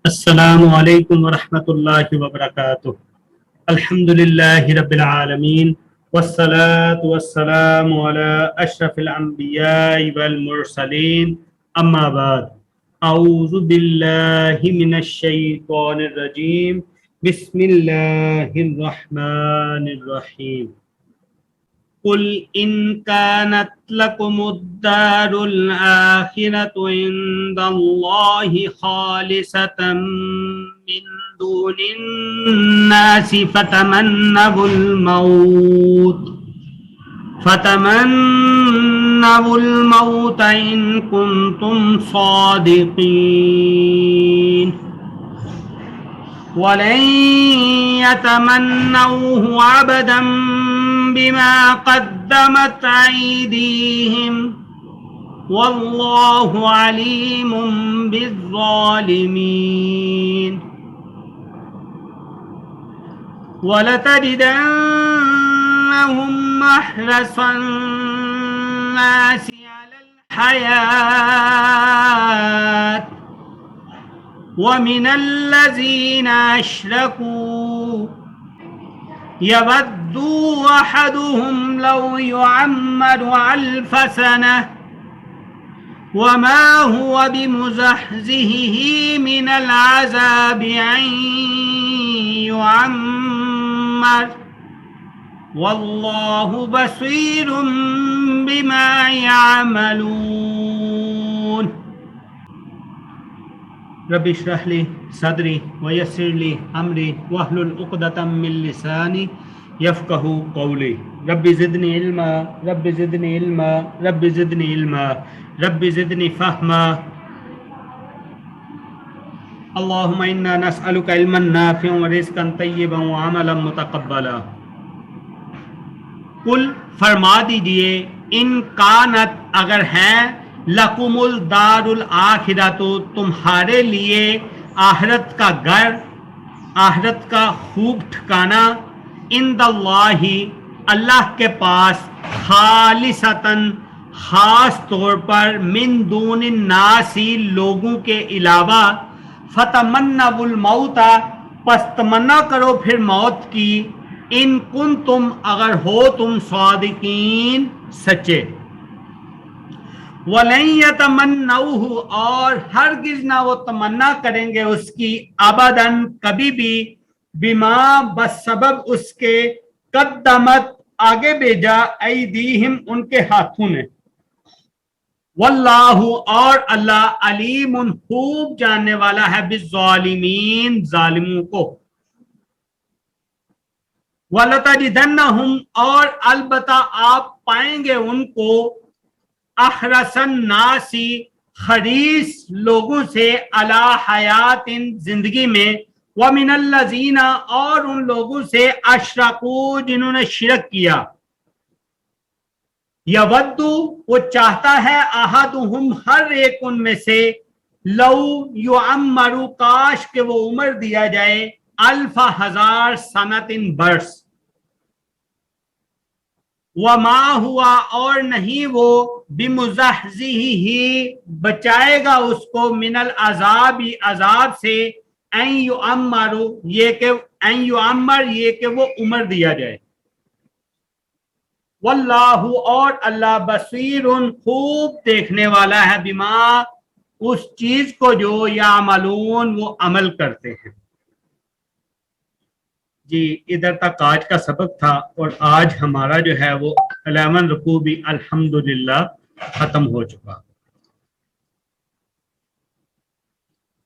السلام علیکم ورحمۃ اللہ وبرکاتہ۔ الحمد للہ رب العالمین والصلاة والسلام علی اشرف الانبیاء والمرسلین، اما بعد، اعوذ باللہ من الشیطان الرجیم، بسم اللہ الرحمن الرحیم۔ قل ان كانت لكم الدار الآخرة عند الله خالصة من دون الناس فتمنوا الموت إن كنتم صادقين ولن يتمنوه أبدا بما قدمت أيديهم والله عليم بالظالمين ولتجدنهم أحرص الناس على الحياة ومن الذين أشركوا يود أحدهم لو يعمر 1000 سنة وما هو بمزحزحه من العذاب أن يعمر والله بصير بما يعملون۔ رب اشرح لي صدري ويسر لي امري واحلل عقدة من لساني يفقهوا قولي۔ رب زدني علما رب زدني علما رب زدني علما رب زدني فهما۔ اللهم انا نسألك علما نافعا ورزقا طیبا وعملا متقبلا۔ قل فرما دیجئے، ان کانت اگر ہیں، لکم الدار الآخرہ تو تمہارے لیے آخرت کا گھر، آخرت کا خوب ٹھکانہ، عند اللہ اللہ کے پاس، خالصتاً خاص طور پر، من دون الناس لوگوں کے علاوہ، فتمنوا الموت پس تمنا کرو پھر موت کی، ان کنتم اگر ہو تم صادقین سچے، وَلَن يَتَمَنَّوْهُ اور ہرگز نہ وہ تمنا کریں گے اس کی، ابداً کبھی بھی، بما بس سبب اس کے، قدمت آگے بھیجا، ایدیہم ان کے ہاتھوں نے، واللہ اور اللہ، علیم خوب جاننے والا ہے، بالظالمین ظالموں کو، وَلَتَجِدَنَّهُمْ اور البتہ آپ پائیں گے ان کو، احرص الناس حریص لوگوں سے، علی حیات زندگی میں، ومن الذین اور ان لوگوں سے، اشرکوا جنہوں نے شرک کیا، یود وہ چاہتا ہے، احدہم ہر ایک ان میں سے، لو یعمر کاش کہ وہ عمر دیا جائے، 1000 سنۃ برس، وما ہوا اور نہیں وہ، بمزحزحہ بچائے گا اس کو، من العذاب عذاب سے، ان یعمر یہ کہ وہ عمر دیا جائے، واللہ اور اللہ، بصیر خوب دیکھنے والا ہے، بما اس چیز کو جو یعملون وہ عمل کرتے ہیں۔ جی ادھر تک آج کا سبق تھا، اور آج ہمارا جو ہے وہ 11 رکوع بھی الحمدللہ ختم ہو چکا۔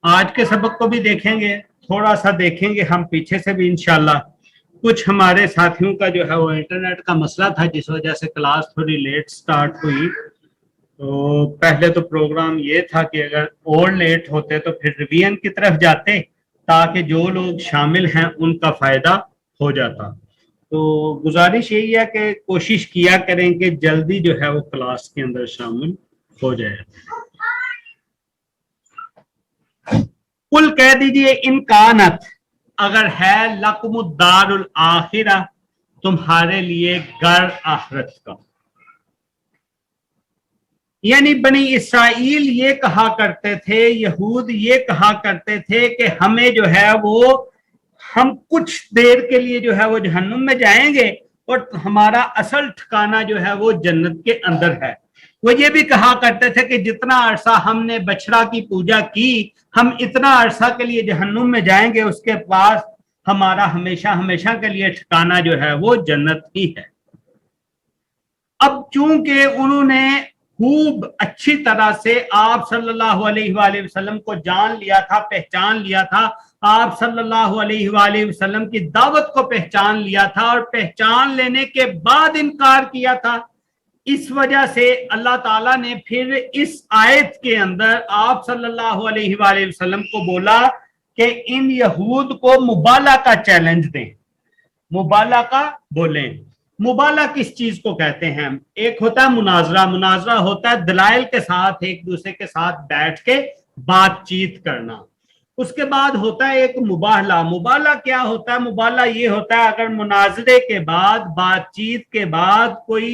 آج کے سبق کو بھی دیکھیں گے، تھوڑا سا دیکھیں گے ہم پیچھے سے بھی انشاءاللہ۔ کچھ ہمارے ساتھیوں کا جو ہے وہ انٹرنیٹ کا مسئلہ تھا، جس وجہ سے کلاس تھوڑی لیٹ سٹارٹ ہوئی۔ تو پہلے تو پروگرام یہ تھا کہ اگر اور لیٹ ہوتے تو پھر ریویژن کی طرف جاتے، تاکہ جو لوگ شامل ہیں ان کا فائدہ ہو جاتا۔ تو گزارش یہی ہے کہ کوشش کیا کریں کہ جلدی جو ہے وہ کلاس کے اندر شامل ہو جائے۔ قل کہہ دیجئے، ان کانت اگر ہے، لکم الدار الآخرہ تمہارے لیے گھر آخرت کا، یعنی بنی اسرائیل یہ کہا کرتے تھے، یہود یہ کہا کرتے تھے کہ ہمیں جو ہے وہ ہم کچھ دیر کے لیے جو ہے وہ جہنم میں جائیں گے اور ہمارا اصل ٹھکانہ جو ہے وہ جنت کے اندر ہے۔ وہ یہ بھی کہا کرتے تھے کہ جتنا عرصہ ہم نے بچڑا کی پوجا کی، ہم اتنا عرصہ کے لیے جہنم میں جائیں گے، اس کے پاس ہمارا ہمیشہ ہمیشہ کے لیے ٹھکانہ جو ہے وہ جنت ہی ہے۔ اب چونکہ انہوں نے خوب اچھی طرح سے آپ صلی اللہ علیہ وآلہ وسلم کو جان لیا تھا، پہچان لیا تھا، آپ صلی اللہ علیہ وآلہ وسلم کی دعوت کو پہچان لیا تھا اور پہچان لینے کے بعد انکار کیا تھا، اس وجہ سے اللہ تعالیٰ نے پھر اس آیت کے اندر آپ صلی اللہ علیہ وآلہ وسلم کو بولا کہ ان یہود کو مبالغہ کا چیلنج دیں، مبالغہ کا بولیں۔ مبالغہ کس چیز کو کہتے ہیں؟ ایک ہوتا ہے مناظرہ، مناظرہ ہوتا ہے دلائل کے ساتھ ایک دوسرے کے ساتھ بیٹھ کے بات چیت کرنا۔ اس کے بعد ہوتا ہے ایک مباہلہ۔ مباہلہ کیا ہوتا ہے؟ مباہلہ یہ ہوتا ہے اگر مناظرے کے بعد، بات چیت کے بعد کوئی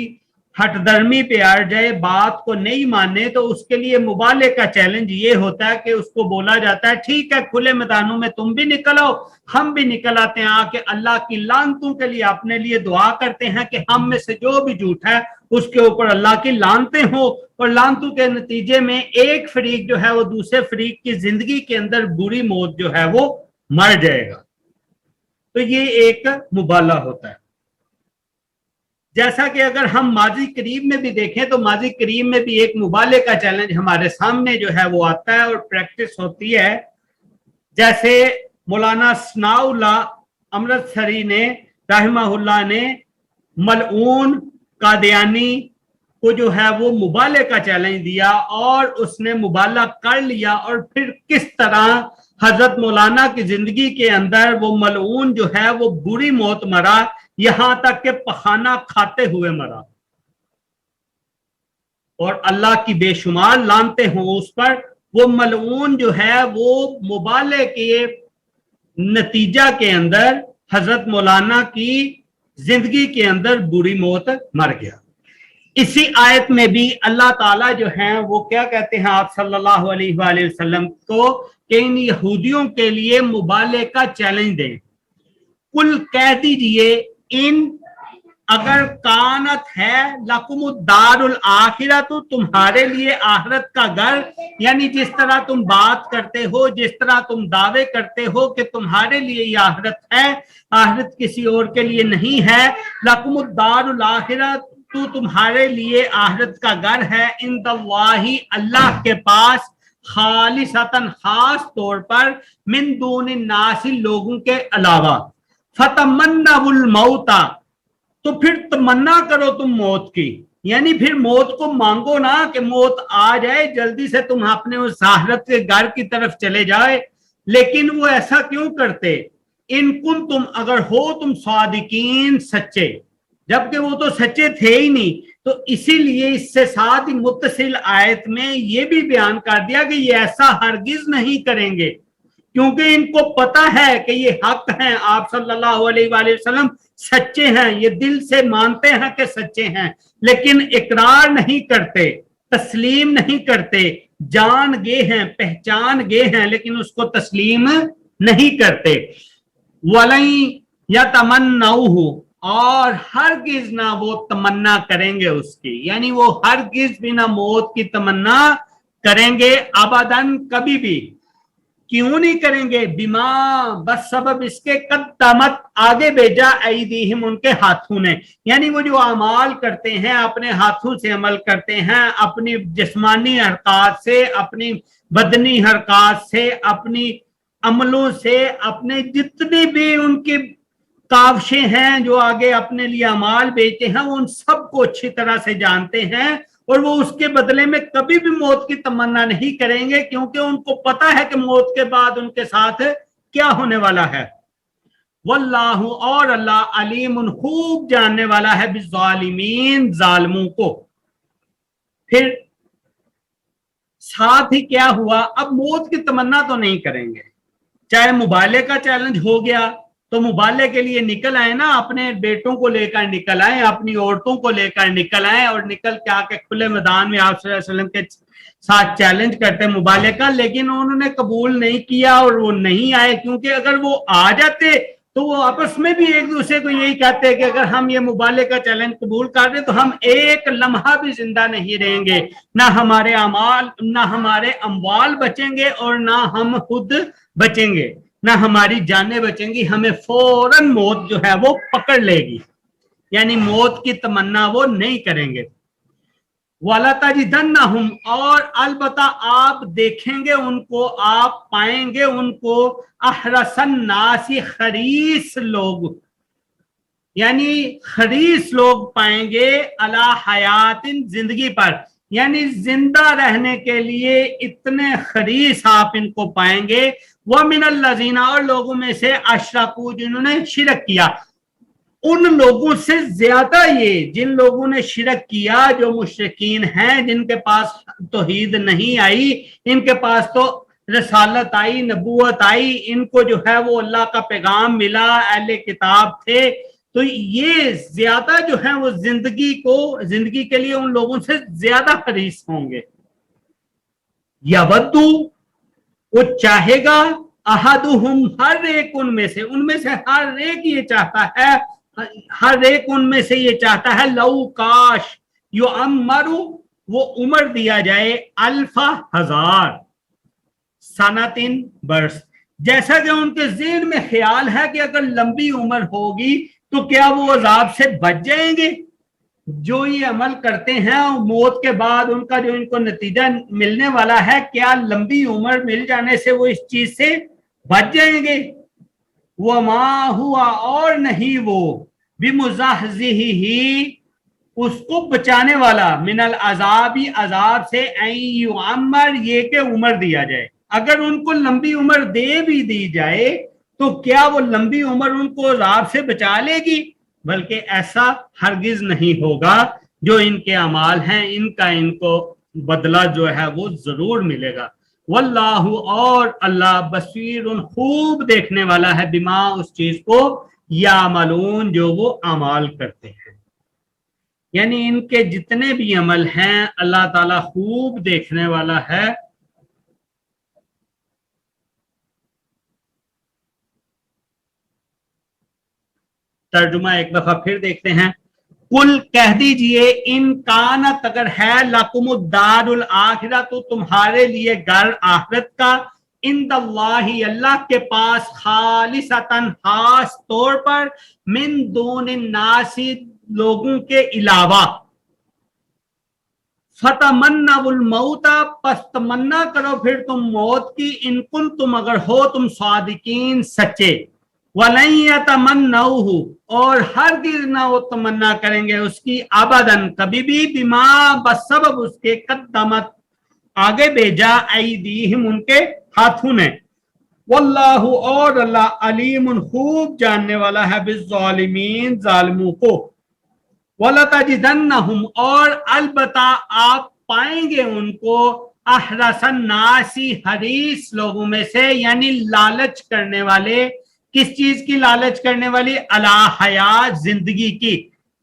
ہٹ درمی پہ اڑ جائے، بات کو نہیں مانے، تو اس کے لیے مبالغے کا چیلنج یہ ہوتا ہے کہ اس کو بولا جاتا ہے ٹھیک ہے کھلے میدانوں میں تم بھی نکل آؤ، ہم بھی نکل آتے ہیں، آ کے اللہ کی لعنتوں کے لیے اپنے لیے دعا کرتے ہیں کہ ہم میں سے جو بھی جھوٹ ہے اس کے اوپر اللہ کی لعنتیں ہوں، اور لعنتوں کے نتیجے میں ایک فریق جو ہے وہ دوسرے فریق کی زندگی کے اندر بری موت جو ہے وہ مر جائے گا۔ تو یہ ایک مبالغہ ہوتا ہے۔ جیسا کہ اگر ہم ماضی قریب میں بھی دیکھیں تو ماضی قریب میں بھی ایک مبالغے کا چیلنج ہمارے سامنے جو ہے وہ آتا ہے اور پریکٹس ہوتی ہے۔ جیسے مولانا ثناء اللہ امرتسری نے رحمہ اللہ نے ملعون قادیانی کو جو ہے وہ مبالغے کا چیلنج دیا اور اس نے مبالغہ کر لیا، اور پھر کس طرح حضرت مولانا کی زندگی کے اندر وہ ملعون جو ہے وہ بری موت مرا، یہاں تک کہ پخانہ کھاتے ہوئے مرا، اور اللہ کی بے شمار لعنتیں ہوں اس پر۔ وہ ملعون جو ہے وہ مبالغے کے نتیجہ کے اندر حضرت مولانا کی زندگی کے اندر بری موت مر گیا۔ اسی آیت میں بھی اللہ تعالیٰ جو ہیں وہ کیا کہتے ہیں آپ صلی اللہ علیہ وآلہ وسلم کو کہ ان یہودیوں کے لیے مبالغے کا چیلنج دیں۔ کل کہہ دیجئے ان اگر کانت ہے لکم الدار الآخرہ، تو تمہارے لیے آخرت کا گھر، یعنی جس طرح تم بات کرتے ہو، جس طرح تم دعوے کرتے ہو کہ تمہارے لیے یہ آخرت ہے، آخرت کسی اور کے لیے نہیں ہے، لکم الدار الآخرہ، تو تمہارے لیے آخرت کا گھر ہے، عند اللہ، اللہ کے پاس، خالصتاً خاص طور پر، من دون الناس، لوگوں کے علاوہ، فتمنوا الموت، تو پھر تمنا کرو تم موت کی، یعنی پھر موت کو مانگو نا کہ موت آ جائے جلدی سے تم اپنے اس آخرت کے گھر کی طرف چلے جائے۔ لیکن وہ ایسا کیوں کرتے؟ ان کن تم اگر ہو تم صادقین، سچے، جبکہ وہ تو سچے تھے ہی نہیں، تو اسی لیے اس سے ساتھ ہی متصل آیت میں یہ بھی بیان کر دیا کہ یہ ایسا ہرگز نہیں کریں گے، کیونکہ ان کو پتا ہے کہ یہ حق ہیں، آپ صلی اللہ علیہ وآلہ وسلم سچے ہیں، یہ دل سے مانتے ہیں کہ سچے ہیں، لیکن اقرار نہیں کرتے، تسلیم نہیں کرتے، جان گئے ہیں، پہچان گئے ہیں، لیکن اس کو تسلیم نہیں کرتے۔ وَلَن يَتَمَنَّوْهُ، اور ہرگز نہ وہ تمنا کریں گے اس کی، یعنی وہ ہرگز بھی نہ موت کی تمنا کریں گے، ابداً، کبھی بھی۔ کیوں نہیں کریں گے؟ بما، بس سبب اس کے، قدمت، آگے بھیجا، ایدیہم، ان کے ہاتھوں نے، یعنی وہ جو اعمال کرتے ہیں، اپنے ہاتھوں سے عمل کرتے ہیں، اپنی جسمانی حرکات سے، اپنی بدنی حرکات سے، اپنی عملوں سے، اپنے جتنی بھی ان کی کاوشیں ہیں جو آگے اپنے لیے اعمال بیچتے ہیں، وہ ان سب کو اچھی طرح سے جانتے ہیں، اور وہ اس کے بدلے میں کبھی بھی موت کی تمنا نہیں کریں گے، کیونکہ ان کو پتا ہے کہ موت کے بعد ان کے ساتھ کیا ہونے والا ہے۔ واللہ، اور اللہ، علیم، خوب جاننے والا ہے، بالظالمین، ظالموں کو۔ پھر ساتھ ہی کیا ہوا؟ اب موت کی تمنا تو نہیں کریں گے، چاہے مبالغے کا چیلنج ہو گیا، تو मुबाले के लिए निकल आए ना, अपने बेटों को लेकर निकल आए, अपनी औरतों को लेकर निकल आए और निकल के आके खुले मैदान में आप सल्लल्लाहु अलैहि वसल्लम के साथ चैलेंज करते मुबाले का, लेकिन उन्होंने कबूल नहीं किया और वो नहीं आए, क्योंकि अगर वो आ जाते तो वो आपस में भी एक दूसरे को यही कहते कि अगर हम ये मुबाले का चैलेंज कबूल कर रहे तो हम एक लम्हा भी जिंदा नहीं रहेंगे, ना हमारे अमाल, ना हमारे अमवाल बचेंगे और ना हम खुद बचेंगे, ना हमारी जानें बचेंगी, हमें फौरन मौत जो है वो पकड़ लेगी, यानी मौत की तमन्ना वो नहीं करेंगे। वाला तजिदन्नहुम, और अलबत्ता आप देखेंगे उनको, आप पाएंगे उनको, अहरसन नासी, खरीस लोग, यानी खरीस लोग पाएंगे, अला हयातिन, जिंदगी पर, यानी जिंदा रहने के लिए इतने खरीस आप इनको पाएंगे। वह मिनल लजीना, और लोगों में से अशरकू, जिन्होंने शिरक किया, उन लोगों से ज्यादा ये जिन लोगों ने शिरक किया, जो मुशरिकीन हैं, जिनके पास तौहीद नहीं आई, इनके पास तो रसालत आई, नबूवत आई, इनको जो है वो अल्लाह का पैगाम मिला, अहले किताब थे, तो ये ज्यादा जो है वो जिंदगी के लिए उन लोगों से ज्यादा हरीस होंगे। यवद्दू, वो चाहेगा, अहदुहुम, हर एक उनमें से हर एक ये चाहता है, हर एक उनमें से ये चाहता है, लौ काश यो अमरु, वो उम्र दिया जाए, अल्फा, हजार, सनातिन, बरस, जैसा कि उनके ज़हन में ख्याल है कि अगर लंबी उम्र होगी तो क्या वो अजाब से बच जाएंगे। जो ये अमल करते हैं मौत के बाद उनका जो इनको नतीजा मिलने वाला है, क्या लंबी उम्र मिल जाने से वो इस चीज से बच जाएंगे। वो मा हुआ, और नहीं वो, बिमुज़ाहज़िही, उसको बचाने वाला, मिनल अजाबी, अजाब से, युअम्मर, ये के उम्र दिया जाए। अगर उनको लंबी उम्र दे भी दी जाए तो क्या वो लंबी उम्र उनको अजाब से बचा लेगी, बल्कि ऐसा हरगिज नहीं होगा। जो इनके अमाल हैं इनका इनको बदला जो है वो जरूर मिलेगा। वल्लाहु, और अल्लाह, बसीरुन, खूब देखने वाला है, बिमा, उस चीज को, यामलून, जो वो अमाल करते हैं, यानी इनके जितने भी अमल हैं अल्लाह ताला खूब देखने वाला है। तर्जुमा एक दफा फिर देखते हैं। कुल, कह दीजिए, इन कानत, अगर है, लकुमुद्दारुल आखिरा, तो तुम्हारे लिए घर आखिरत का, इंदल्लाही, अल्लाह के पास, खालिसतन, खास तौर पर, मिन दून नासी, लोगों के अलावा, फतमन्नाउल मौता, पस तमन्ना करो फिर तुम मौत की, इन कुन, तुम अगर हो तुम सादिकीन, सच्चे, वलन यतमन्नऊहु, और हरगिज ना वो तमन्ना करेंगे उसकी, अबदन, कभी भी, बिमा, बसबब उसके, कद्दमत, आगे भेजा, ऐदीहिम, उनके हाथों ने, वल्लाहु, और अल्लाह, अलीमुन, खूब जानने वाला है, बिज़्ज़ालिमीन, जालिमों को। वलतजिदन्नहुम, और अलबत्ता आप पाएंगे उनको, अहरसन नासी, हरीस लोगों में से, यानी लालच करने वाले, किस चीज की लालच करने वाली, अला हयात, जिंदगी की,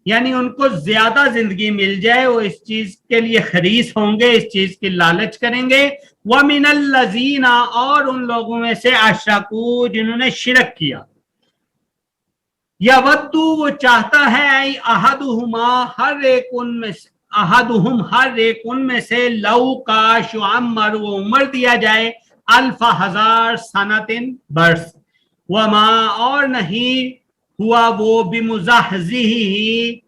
यानी उनको ज्यादा जिंदगी मिल जाए वो इस चीज के लिए खरीस होंगे, इस चीज की लालच करेंगे। व मिनल लजीना, और उन लोगों में से, अशरकू, जिन्होंने शिरक किया, यवद्दू, वो चाहता है, अहदुहुमा, हर एक उनमें से, अहदुहुम, हर एक उनमें से, लौ काश, युअम्मर, वो उम्र दिया जाए, अल्फा, हजार, सनतिन, बरस, वमा, और नहीं हुआ वो, बिमुज़ाहज़िही,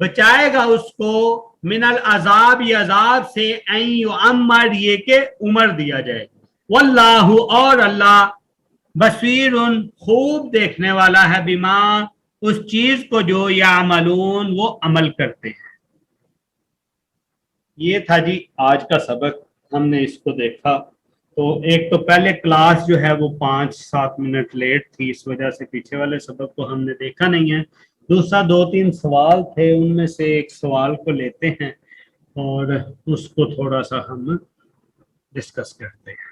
बचाएगा उसको, मिनल अजाब, ये अजाब से, ऐन युअम्मर, ये के उम्र दिया जाए। वल्लाहु, और अल्लाह, बसीरुन, खूब देखने वाला है, बिमा, उस चीज को जो यामलून, वो अमल करते हैं। ये था जी आज का सबक, हमने इसको देखा। तो एक तो पहले क्लास जो है वो 5-7 मिनट लेट थी, इस वजह से पीछे वाले सबक को हमने देखा नहीं है। दूसरा 2-3 सवाल थे, उनमें से एक सवाल को लेते हैं और उसको थोड़ा सा हम डिस्कस करते हैं।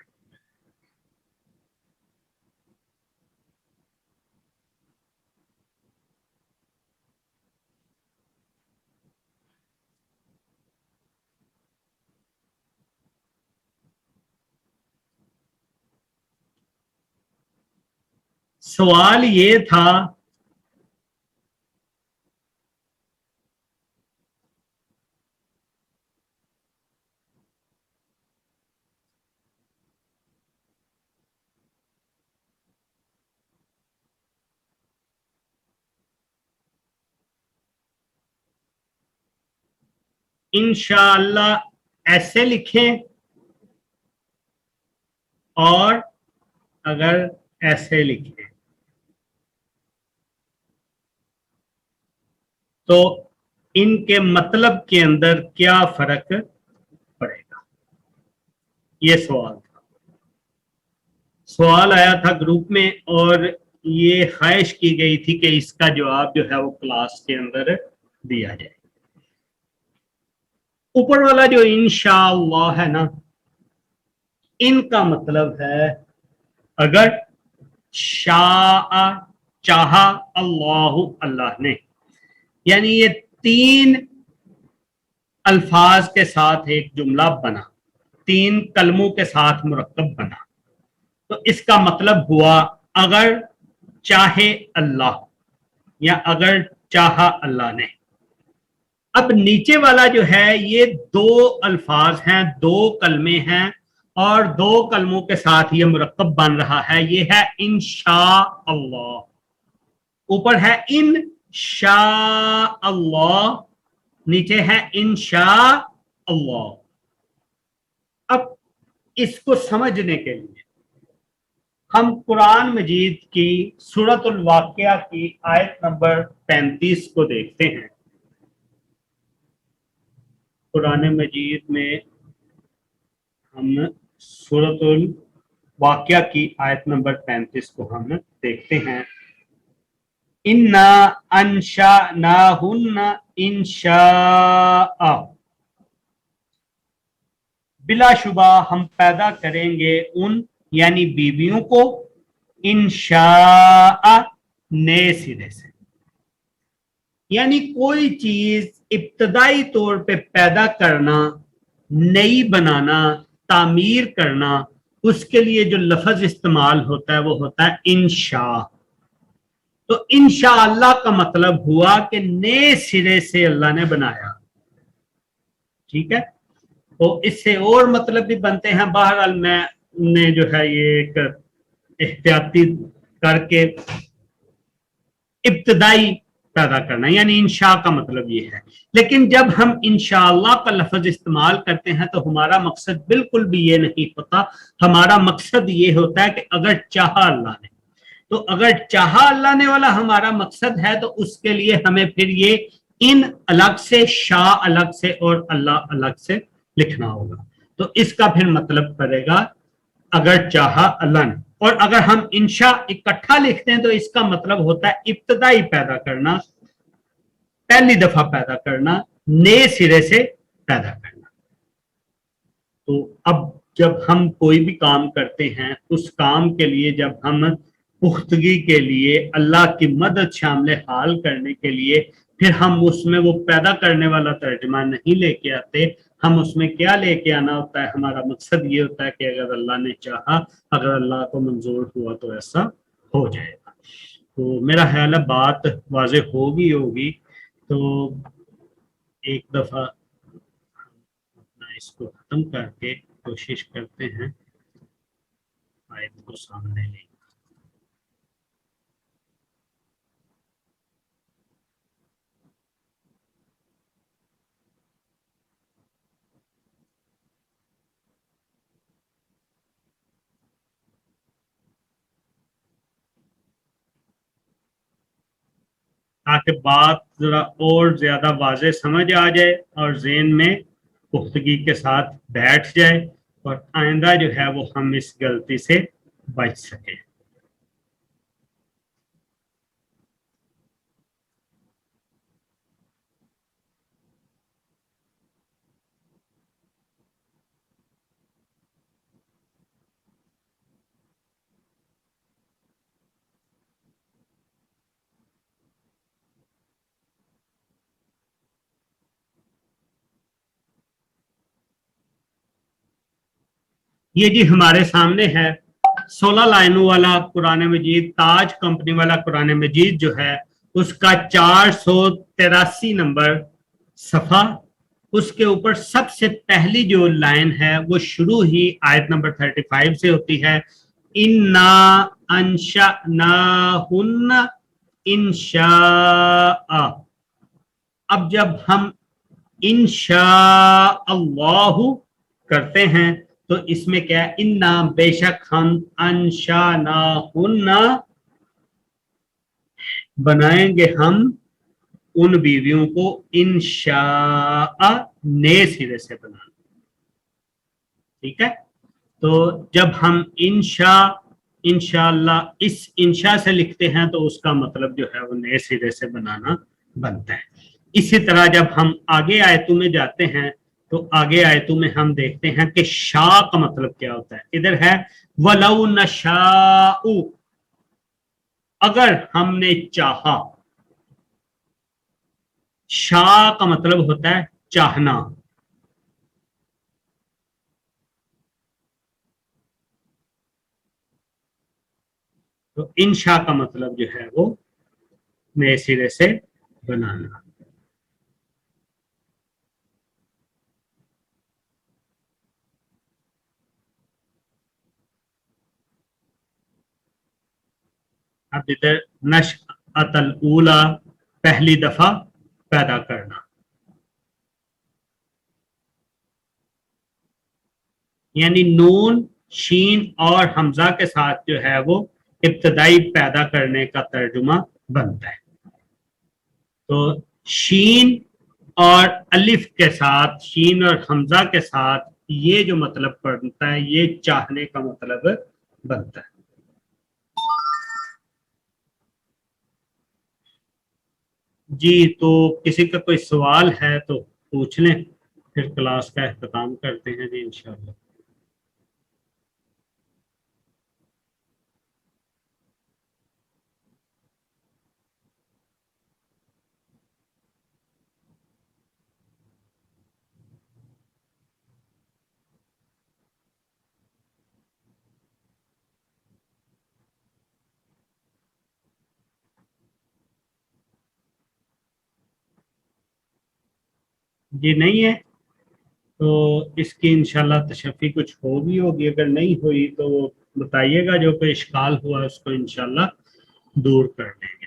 सवाल ये था इंशाअल्लाह ऐसे लिखें और अगर ऐसे लिखें तो इनके मतलब के अंदर क्या फर्क पड़ेगा, ये सवाल था। सवाल आया था ग्रुप में और ये ख्वाहिश की गई थी कि इसका जवाब जो है वो क्लास के अंदर दिया जाए। ऊपर वाला जो इंशाअल्लाह है ना, इनका मतलब है अगर शाह चाहा अल्लाह अल्लाह ने, यानी ये तीन अल्फाज के साथ एक जुमला बना, तीन कलमों के साथ मुरक्कब बना, तो इसका मतलब हुआ अगर चाहे अल्लाह या अगर चाहा अल्लाह ने। अब नीचे वाला जो है ये दो अल्फाज हैं, दो कलमे हैं और दो कलमों के साथ ये मुरक्कब बन रहा है, ये है इंशा अल्लाह। ऊपर है इन शा अल्लाह, नीचे है इंशा अल्लाह। अब इसको समझने के लिए हम कुरान मजीद की सूरतुल वाक़िया की आयत नंबर 35 को देखते हैं। कुरान मजीद में हम सूरतुल वाक़िया की आयत नंबर 35 को हम देखते हैं। इन्ना अंशानाहुन्ना इंशाअ, बिलाशुबा हम पैदा करेंगे उन यानी बीवियों को इंशाअ नए सिरे से, यानी कोई चीज इब्तदाई तौर पे पैदा करना, नई बनाना, तामीर करना, उसके लिए जो लफ्ज इस्तेमाल होता है वो होता है इंशा। तो इंशाअल्लाह का मतलब हुआ कि नए सिरे से अल्लाह ने बनाया। ठीक है, तो इससे और मतलब भी बनते हैं। बहरहाल मैंने जो है ये एक एहतियाती करके इब्तदाई पैदा करना यानी इंशा का मतलब ये है। लेकिन जब हम इंशाअल्लाह का लफ्ज इस्तेमाल करते हैं तो हमारा मकसद बिल्कुल भी ये नहीं होता। हमारा मकसद ये होता है कि अगर चाहा अल्लाह ने, तो अगर चाहा अल्लाह ने वाला हमारा मकसद है तो उसके लिए हमें फिर ये इन अलग से, शाह अलग से और अल्लाह अलग से लिखना होगा। तो इसका फिर मतलब पड़ेगा अगर चाहा अल्लाह ने। और अगर हम इंशा इकट्ठा लिखते हैं तो इसका मतलब होता है इब्तदाई पैदा करना, पहली दफा पैदा करना, नए सिरे से पैदा करना। तो अब जब हम कोई भी काम करते हैं, उस काम के लिए जब हम पुख्तगी के लिए अल्लाह की मदद शामिल हाल करने के लिए फिर हम उसमें वो पैदा करने वाला तर्जमा नहीं लेके आते, हम उसमें क्या लेके आना होता है, हमारा मकसद ये होता है कि अगर अल्लाह ने चाहा, अगर अल्लाह को मंजूर हुआ तो ऐसा हो जाएगा। तो मेरा ख्याल है बात वाज़ेह होगी। तो एक दफ़ा अपना इसको ख़त्म करके कोशिश करते हैं आयत को सामने लें। ताकि बात जरा और ज्यादा वाज़ेह समझ आ जाए और ज़हन में पुख्तगी के साथ बैठ जाए और आइंदा जो है वो हम इस गलती से बच सकें। ये जी हमारे सामने है 16 लाइनों वाला कुरान मजीद, ताज कंपनी वाला कुरान मजीद जो है उसका 483 नंबर सफ़ा, उसके ऊपर सबसे पहली जो लाइन है वो शुरू ही आयत नंबर 35 से होती है, इन्ना अंशअनाहुन्ना इंशाअ। अब जब हम इंशाअल्लाहु करते हैं तो इसमें क्या है, इन्ना बेशक हम, अंशानाहुन्ना बनाएंगे हम उन बीवियों को, इंशाअ ने सिरे से बनाना। ठीक है, तो जब हम इंशाअल्लाह इस इंशा से लिखते हैं तो उसका मतलब जो है वो नए सिरे से बनाना बनता है। इसी तरह जब हम आगे आयतों में जाते हैं तो आगे आयतों में हम देखते हैं कि शाह का मतलब क्या होता है। इधर है वलौ नशाउ, अगर हमने चाहा। शाह का मतलब होता है चाहना। तो इंशा का मतलब जो है वो नए सिरे से बनाना। अब इधर नशअतल ऊला, पहली दफा पैदा करना, यानी नून शीन और हमजा के साथ जो है वो इब्तदाई पैदा करने का तर्जुमा बनता है। तो शीन और अलिफ के साथ, शीन और हमजा के साथ ये जो मतलब बनता है ये चाहने का मतलब बनता है। जी, तो किसी का कोई सवाल है तो पूछ लें, फिर क्लास का अख्ताम करते हैं जी इंशाअल्लाह। जी नहीं है तो इसकी इंशाल्लाह तशफ़ी कुछ होगी, अगर नहीं हुई तो बताइएगा, जो कोई इश्काल हुआ उसको इंशाल्लाह दूर कर देंगे।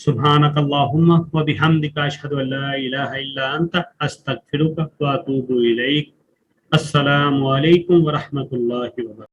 सुब्हानक अल्लाहुम्मा व बिहम्दिका अशहदु अल्ला इलाहा इल्ला अंता अस्तगफिरुका व अतूबु इलैक। अस्सलामु अलैकुम व रहमतुल्लाहि व बरकातुहू।